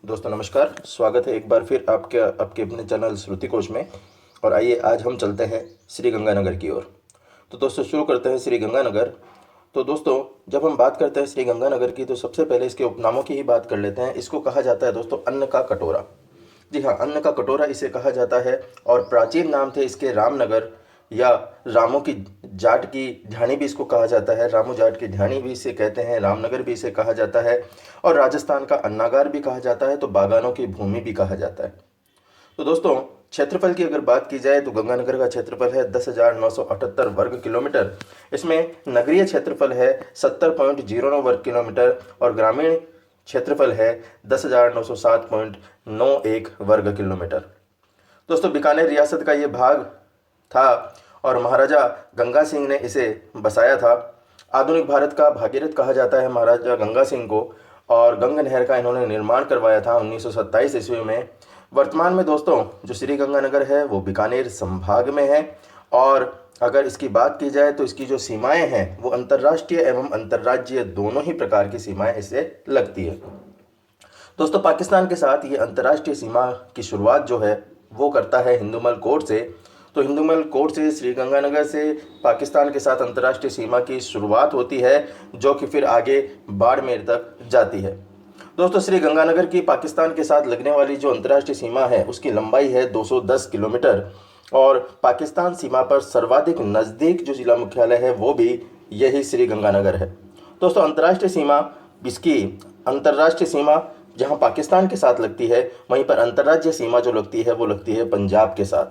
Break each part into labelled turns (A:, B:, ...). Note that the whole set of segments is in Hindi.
A: दोस्तों नमस्कार। स्वागत है एक बार फिर आपके अपने चैनल श्रुति कोश में। और आइए आज हम चलते हैं श्री गंगानगर की ओर। तो दोस्तों शुरू करते हैं श्री गंगानगर। तो दोस्तों जब हम बात करते हैं श्री गंगानगर की तो सबसे पहले इसके उपनामों की ही बात कर लेते हैं। इसको कहा जाता है दोस्तों अन्न का कटोरा। जी हाँ, अन्न का कटोरा इसे कहा जाता है। और प्राचीन नाम थे इसके रामनगर या रामों की जाट की ढाणी भी इसको कहा जाता है। रामू जाट की ढाणी भी इसे कहते हैं, रामनगर भी इसे कहा जाता है और राजस्थान का अन्नागार भी कहा जाता है, तो बागानों की भूमि भी कहा जाता है। तो दोस्तों क्षेत्रफल की अगर बात की जाए तो गंगानगर का क्षेत्रफल है 10,978 वर्ग किलोमीटर। इसमें नगरीय क्षेत्रफल है 70.09 वर्ग किलोमीटर और ग्रामीण क्षेत्रफल है 10,907.91 वर्ग किलोमीटर। दोस्तों बीकानेर रियासत का ये भाग था और महाराजा गंगा सिंह ने इसे बसाया था। आधुनिक भारत का भागीरथ कहा जाता है महाराजा गंगा सिंह को, और गंग नहर का इन्होंने निर्माण करवाया था 1927 ईस्वी में। वर्तमान में दोस्तों जो श्री गंगानगर है वो बीकानेर संभाग में है। और अगर इसकी बात की जाए तो इसकी जो सीमाएं हैं वो अंतर्राष्ट्रीय एवं अंतर्राज्यीय दोनों ही प्रकार की सीमाएं इसे लगती है। दोस्तों पाकिस्तान के साथ ये अंतर्राष्ट्रीय सीमा की शुरुआत जो है वो करता है हिंदूमल कोड से। तो हिंदूमल कोड से श्री गंगानगर से पाकिस्तान के साथ अंतर्राष्ट्रीय सीमा की शुरुआत होती है, जो कि फिर आगे बाड़मेर तक जाती है। दोस्तों श्री गंगानगर की पाकिस्तान के साथ लगने वाली जो अंतर्राष्ट्रीय सीमा है उसकी लंबाई है 210 किलोमीटर और पाकिस्तान सीमा पर सर्वाधिक नज़दीक जो जिला मुख्यालय है वो भी यही श्री गंगानगर है। दोस्तों अंतर्राष्ट्रीय सीमा जहां पाकिस्तान के साथ लगती है, वहीं पर अंतर्राज्यीय सीमा जो लगती है वो लगती है पंजाब के साथ।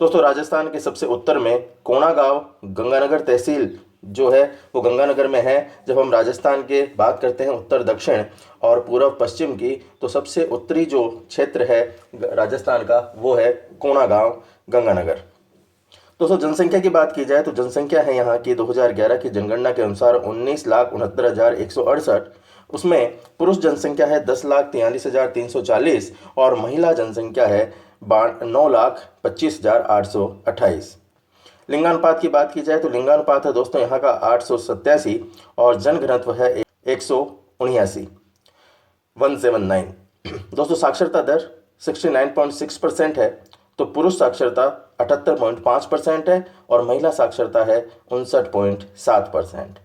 A: दोस्तों राजस्थान के सबसे उत्तर में कोणा गांव गंगानगर तहसील जो है वो गंगानगर में है। जब हम राजस्थान के बात करते हैं उत्तर दक्षिण और पूर्व पश्चिम की, तो सबसे उत्तरी जो क्षेत्र है राजस्थान का वो है कोणा गांव गंगानगर। दोस्तों जनसंख्या की बात की जाए तो जनसंख्या है यहाँ की 2011 की जनगणना के अनुसार 19,69,168। उसमें पुरुष जनसंख्या है 10,43,340 और महिला जनसंख्या है 9,25,828। लिंगानुपात की बात की जाए तो लिंगानुपात है दोस्तों यहाँ का 887 और जनघनत्व है 179 179। दोस्तों साक्षरता दर 69.6% है। तो पुरुष साक्षरता 78.5% है और महिला साक्षरता है 59.7%।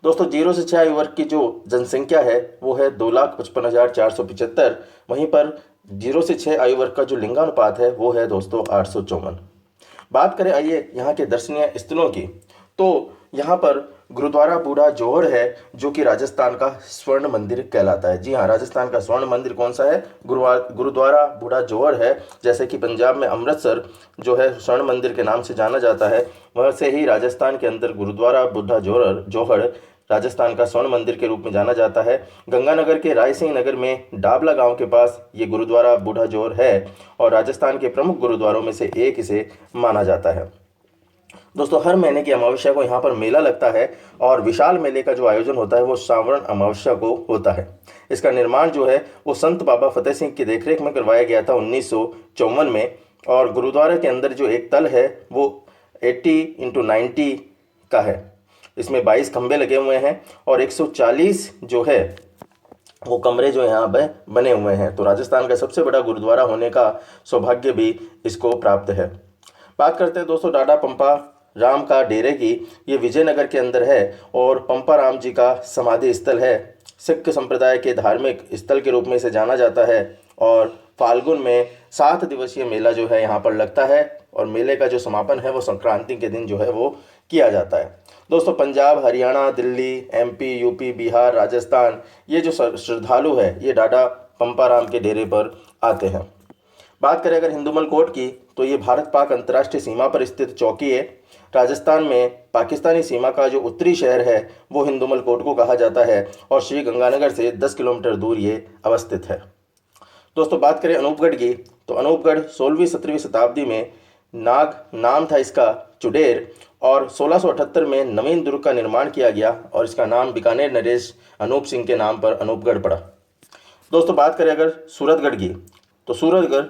A: दोस्तों 0 से 6 आयु वर्ग की जो जनसंख्या है वो है 2,55,475। वहीं पर 0 से 6 आयु वर्ग का जो लिंगानुपात है वो है दोस्तों 854। बात करें आइए यहाँ के दर्शनीय स्थलों की, तो यहाँ पर गुरुद्वारा बूढ़ा जोहर है जो कि राजस्थान का स्वर्ण मंदिर कहलाता है। जी हाँ, राजस्थान का स्वर्ण मंदिर कौन सा है? गुरुद्वारा बूढ़ा जोहर है। जैसे कि पंजाब में अमृतसर जो है स्वर्ण मंदिर के नाम से जाना जाता है, वैसे ही राजस्थान के अंदर गुरुद्वारा बूढ़ा जोहर राजस्थान का स्वर्ण मंदिर के रूप में जाना जाता है। गंगानगर के राय सिंह नगर में डाबला गांव के पास ये गुरुद्वारा बूढ़ा जोहर है और राजस्थान के प्रमुख गुरुद्वारों में से एक इसे माना जाता है। दोस्तों हर महीने की अमावस्या को यहाँ पर मेला लगता है और विशाल मेले का जो आयोजन होता है वो श्रावण अमावस्या को होता है। इसका निर्माण जो है वो संत बाबा फतेह सिंह की देखरेख में करवाया गया था 1954 में। और गुरुद्वारा के अंदर जो एक तल है वो 80x90 का है। इसमें 22 खंभे लगे हुए हैं और 140 जो है वो कमरे जो यहाँ पे बने हुए हैं। तो राजस्थान का सबसे बड़ा गुरुद्वारा होने का सौभाग्य भी इसको प्राप्त है। बात करते हैं दोस्तों डाडा पंपा राम का डेरे की। ये विजयनगर के अंदर है और पंपा राम जी का समाधि स्थल है। सिख संप्रदाय के धार्मिक स्थल के रूप में इसे जाना जाता है और फाल्गुन में 7 दिवसीय मेला जो है यहाँ पर लगता है और मेले का जो समापन है वो संक्रांति के दिन जो है वो किया जाता है। दोस्तों पंजाब, हरियाणा, दिल्ली, एमपी, यूपी, बिहार, राजस्थान, ये जो श्रद्धालु है ये डाडा पंपा राम के डेरे पर आते हैं। बात करें अगर हिंदूमल कोट की, तो ये भारत पाक अंतर्राष्ट्रीय सीमा पर स्थित चौकी है। राजस्थान में पाकिस्तानी सीमा का जो उत्तरी शहर है वो हिंदूमल कोट को कहा जाता है और श्री गंगानगर से 10 किलोमीटर दूर ये अवस्थित है। दोस्तों बात करें अनूपगढ़ की, तो अनूपगढ़ 16वीं-17वीं शताब्दी में नाम था इसका चुडेर और 1678 में नवीन दुर्ग का निर्माण किया गया और इसका नाम बीकानेर नरेश अनूप सिंह के नाम पर अनूपगढ़ पड़ा। दोस्तों बात करें अगर सूरतगढ़ की, तो सूरतगढ़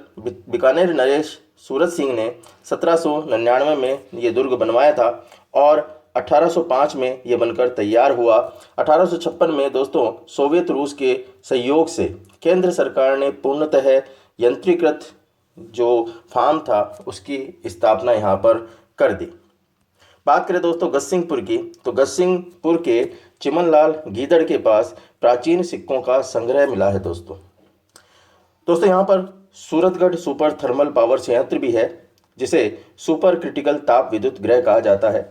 A: बीकानेर नरेश सूरत सिंह ने 1799 में ये दुर्ग बनवाया था और 1805 में ये बनकर तैयार हुआ। 1856 में दोस्तों सोवियत रूस के सहयोग से केंद्र सरकार ने पूर्णतः यंत्रीकृत जो फार्म था उसकी स्थापना यहाँ पर कर दी। बात करें दोस्तों गजसिंहपुर की, तो गजसिंहपुर के चिमनलाल गीदड़ के पास प्राचीन सिक्कों का संग्रह मिला है दोस्तों। यहाँ पर सूरतगढ़ सुपर थर्मल पावर संयंत्र भी है, जिसे सुपर क्रिटिकल ताप विद्युत गृह कहा जाता है।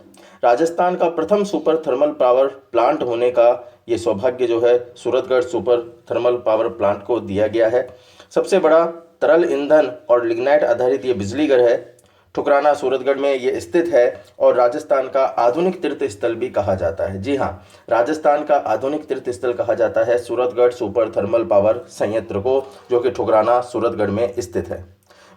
A: राजस्थान का प्रथम सुपर थर्मल पावर प्लांट होने का ये सौभाग्य जो है Suratgarh super thermal power plant को दिया गया है। सबसे बड़ा तरल ईंधन और लिग्नाइट आधारित ये बिजली घर है। ठुकराना सूरतगढ़ में ये स्थित है और राजस्थान का आधुनिक तीर्थ स्थल भी कहा जाता है। जी हाँ, राजस्थान का आधुनिक तीर्थ स्थल कहा जाता है सूरतगढ़ सुपर थर्मल पावर संयंत्र को, जो कि ठुकराना सूरतगढ़ में स्थित है।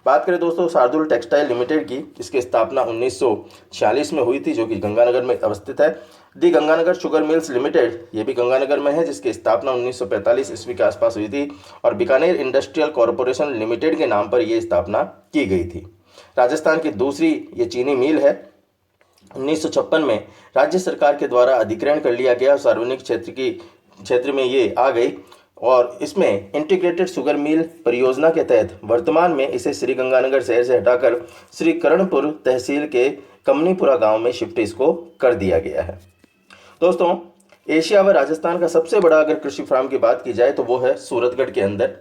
A: बात करें दोस्तों शार्दुल टेक्सटाइल लिमिटेड की, इसकी स्थापना 1946 में हुई थी, जो कि गंगानगर में अवस्थित है। दी गंगानगर शुगर मिल्स लिमिटेड, ये भी गंगानगर में है, जिसकी स्थापना 1945 ईस्वी के आसपास हुई थी और बीकानेर इंडस्ट्रियल कॉरपोरेशन लिमिटेड के नाम पर यह स्थापना की गई थी। राजस्थान की दूसरी ये चीनी मिल है। 1956 में राज्य सरकार के द्वारा अधिग्रहण कर लिया गया, सार्वजनिक क्षेत्र में ये आ गई और इसमें इंटीग्रेटेड शुगर मिल परियोजना के तहत वर्तमान में इसे श्री गंगानगर शहर से हटाकर श्री करणपुर तहसील के कमनीपुरा गांव में शिफ्ट इसको कर दिया गया है। दोस्तों एशिया व राजस्थान का सबसे बड़ा अगर कृषि फार्म की बात की जाए तो वो है सूरतगढ़ के अंदर।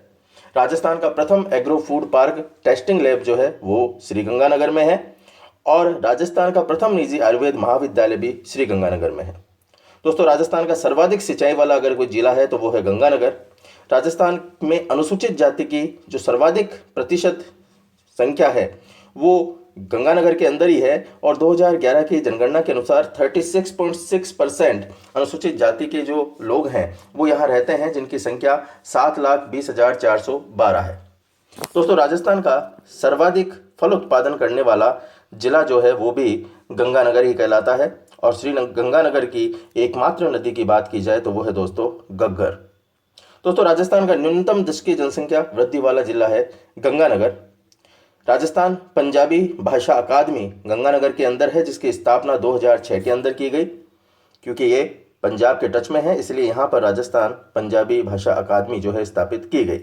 A: राजस्थान का प्रथम agro food park testing lab जो है वो श्री गंगानगर में है और राजस्थान का प्रथम निजी आयुर्वेद महाविद्यालय भी श्री गंगानगर में है। दोस्तों राजस्थान का सर्वाधिक सिंचाई वाला अगर कोई जिला है तो वो है गंगानगर। राजस्थान में अनुसूचित जाति की जो सर्वाधिक प्रतिशत संख्या है वो गंगानगर के अंदर ही है और 2011 की जनगणना के अनुसार 36.6% अनुसूचित जाति के जो लोग हैं वो यहाँ रहते हैं, जिनकी संख्या 7,20,412 है। दोस्तों राजस्थान का सर्वाधिक फल उत्पादन करने वाला जिला जो है वो भी गंगानगर ही कहलाता है और श्री गंगानगर की एकमात्र नदी की बात की जाए तो वो है दोस्तों घग्गर। दोस्तों राजस्थान का न्यूनतम दशकीय जनसंख्या वृद्धि वाला जिला है गंगानगर। राजस्थान पंजाबी भाषा अकादमी गंगानगर के अंदर है, जिसकी स्थापना 2006 के अंदर की गई। क्योंकि ये पंजाब के टच में है इसलिए यहाँ पर राजस्थान पंजाबी भाषा अकादमी जो है स्थापित की गई।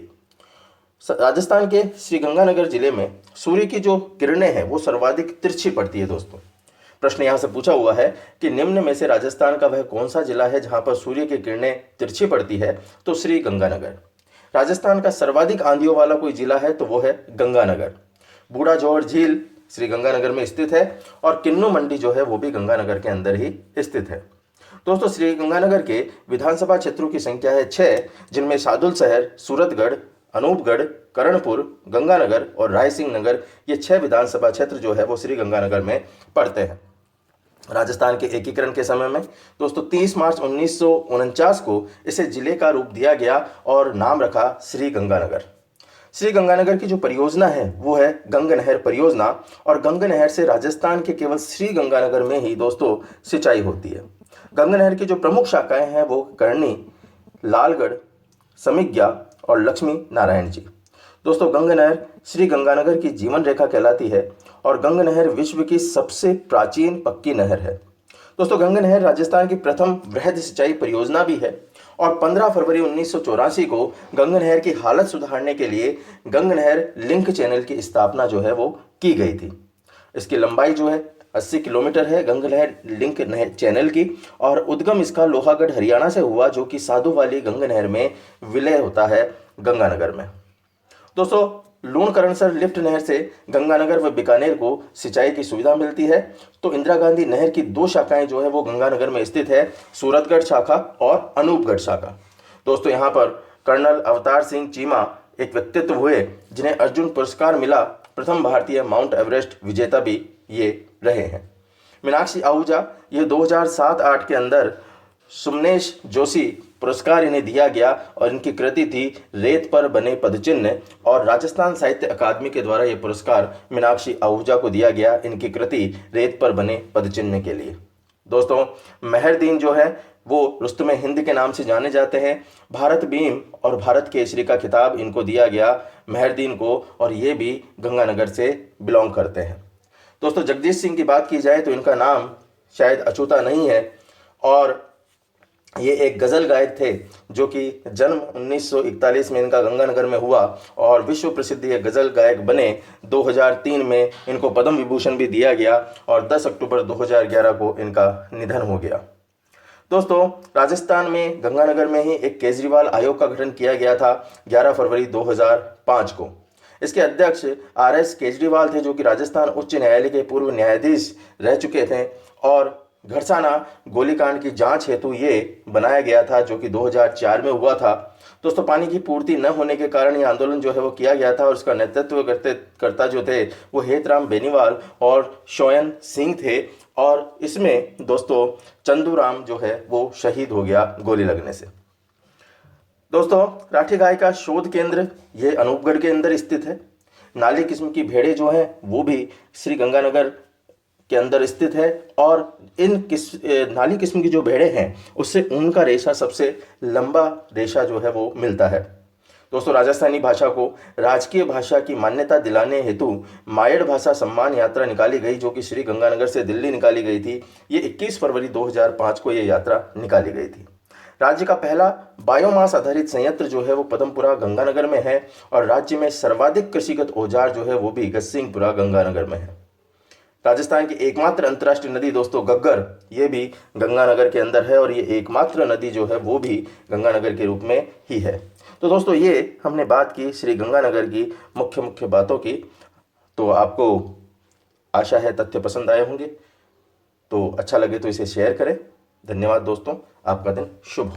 A: राजस्थान के श्री गंगानगर जिले में सूर्य की जो किरणें हैं वो सर्वाधिक तिरछी पड़ती है। दोस्तों प्रश्न यहाँ से पूछा हुआ है कि निम्न में से राजस्थान का वह कौन सा जिला है जहाँ पर सूर्य की किरणें तिरछी पड़ती है, तो श्री गंगानगर। राजस्थान का सर्वाधिक आंधियों वाला कोई जिला है तो वो है गंगानगर। बूढ़ा जोहर झील श्री गंगानगर में स्थित है और किन्नू मंडी जो है वो भी गंगानगर के अंदर ही स्थित है। दोस्तों श्री गंगानगर के विधानसभा क्षेत्रों की संख्या है 6, जिनमें शार्दुल शहर, सूरतगढ़, अनूपगढ़, करणपुर, गंगानगर और रायसिंह नगर, ये 6 विधानसभा क्षेत्र जो है वो श्री गंगानगर में पड़ते हैं। राजस्थान के एकीकरण के समय में दोस्तों 30 मार्च 1949 को इसे जिले का रूप दिया गया और नाम रखा श्री गंगानगर। श्री गंगानगर की जो परियोजना है वो है गंग नहर परियोजना और गंग नहर से राजस्थान के केवल श्री गंगानगर में ही दोस्तों सिंचाई होती है। गंग नहर की जो प्रमुख शाखाएं हैं वो करनी, लालगढ़, समिज्ञा और लक्ष्मी नारायण जी। दोस्तों गंग नहर श्री गंगानगर की जीवन रेखा कहलाती है और गंग नहर विश्व की सबसे प्राचीन पक्की नहर है। दोस्तों गंग नहर राजस्थान की प्रथम वृहद सिंचाई परियोजना भी है और 15 फरवरी 1984 को गंग नहर की हालत सुधारने के लिए गंग नहर लिंक चैनल की स्थापना जो है वो की गई थी। इसकी लंबाई जो है 80 किलोमीटर है गंग नहर लिंक नहर चैनल की और उद्गम इसका लोहागढ़ हरियाणा से हुआ, जो कि साधु वाली गंग नहर में विलय होता है गंगानगर में। दोस्तों लूणकरणसर लिफ्ट नहर से गंगानगर व बीकानेर को सिंचाई की सुविधा मिलती है। तो इंदिरा गांधी नहर की 2 शाखाएं जो है वो गंगानगर में स्थित है, सूरतगढ़ शाखा और अनूपगढ़ शाखा। दोस्तों यहाँ पर कर्नल अवतार सिंह चीमा एक व्यक्तित्व हुए जिन्हें अर्जुन पुरस्कार मिला, प्रथम भारतीय माउंट एवरेस्ट विजेता भी ये रहे हैं। मीनाक्षी आहूजा ये 2007-8 के अंदर सुमनेश जोशी पुरस्कार इन्हें दिया गया और इनकी कृति थी रेत पर बने पदचिन्ह और राजस्थान साहित्य अकादमी के द्वारा यह पुरस्कार मीनाक्षी आहूजा को दिया गया इनकी कृति रेत पर बने पदचिन्ह के लिए। दोस्तों मेहरदीन जो है वो रुस्तमे हिंद के नाम से जाने जाते हैं। भारत भीम और भारत केसरी का खिताब इनको दिया गया मेहरदीन को और ये भी गंगानगर से बिलोंग करते हैं। दोस्तों जगदीश सिंह की बात की जाए तो इनका नाम शायद अछूता नहीं है। और ये एक गज़ल गायक थे जो कि जन्म 1941 में इनका गंगानगर में हुआ और विश्व प्रसिद्ध ये गज़ल गायक बने। 2003 में इनको पद्म विभूषण भी दिया गया और 10 अक्टूबर 2011 को इनका निधन हो गया। दोस्तों, राजस्थान में गंगानगर में ही एक केजरीवाल आयोग का गठन किया गया था 11 फरवरी 2005 को। इसके अध्यक्ष RS केजरीवाल थे जो कि राजस्थान उच्च न्यायालय के पूर्व न्यायाधीश रह चुके थे और घरसाना गोलीकांड की जांच हेतु ये बनाया गया था जो कि 2004 में हुआ था। दोस्तों, पानी की पूर्ति न होने के कारण ये आंदोलन जो है वो किया गया था और उसका नेतृत्व करता जो थे वो हेतराम बेनीवाल और शोयन सिंह थे। और इसमें दोस्तों चंदूराम जो है वो शहीद हो गया गोली लगने से। दोस्तों, राठी गाय का शोध केंद्र ये अनूपगढ़ के अंदर स्थित है। नाली किस्म की भेड़ें जो हैं वो भी श्री गंगानगर के अंदर स्थित है और नाली किस्म की जो भेड़ें हैं उससे ऊन का रेशा सबसे लंबा रेशा जो है वो मिलता है। दोस्तों, राजस्थानी भाषा को राजकीय भाषा की मान्यता दिलाने हेतु मायड़ भाषा सम्मान यात्रा निकाली गई जो कि श्री गंगानगर से दिल्ली निकाली गई थी। ये 21 फरवरी 2005 को ये यात्रा निकाली गई थी। राज्य का पहला बायोमास आधारित संयंत्र जो है वो पदमपुरा गंगानगर में है और राज्य में सर्वाधिक कृषिगत औजार जो है वो भी गजसिंहपुरा गंगानगर में है। राजस्थान की एकमात्र अंतर्राष्ट्रीय नदी दोस्तों घग्गर, ये भी गंगानगर के अंदर है और ये एकमात्र नदी जो है वो भी गंगानगर के रूप में ही है। तो दोस्तों, ये हमने बात की श्री गंगानगर की मुख्य बातों की। तो आपको आशा है तथ्य पसंद आए होंगे। तो अच्छा लगे तो इसे शेयर करें। धन्यवाद दोस्तों, आपका दिन शुभ हो।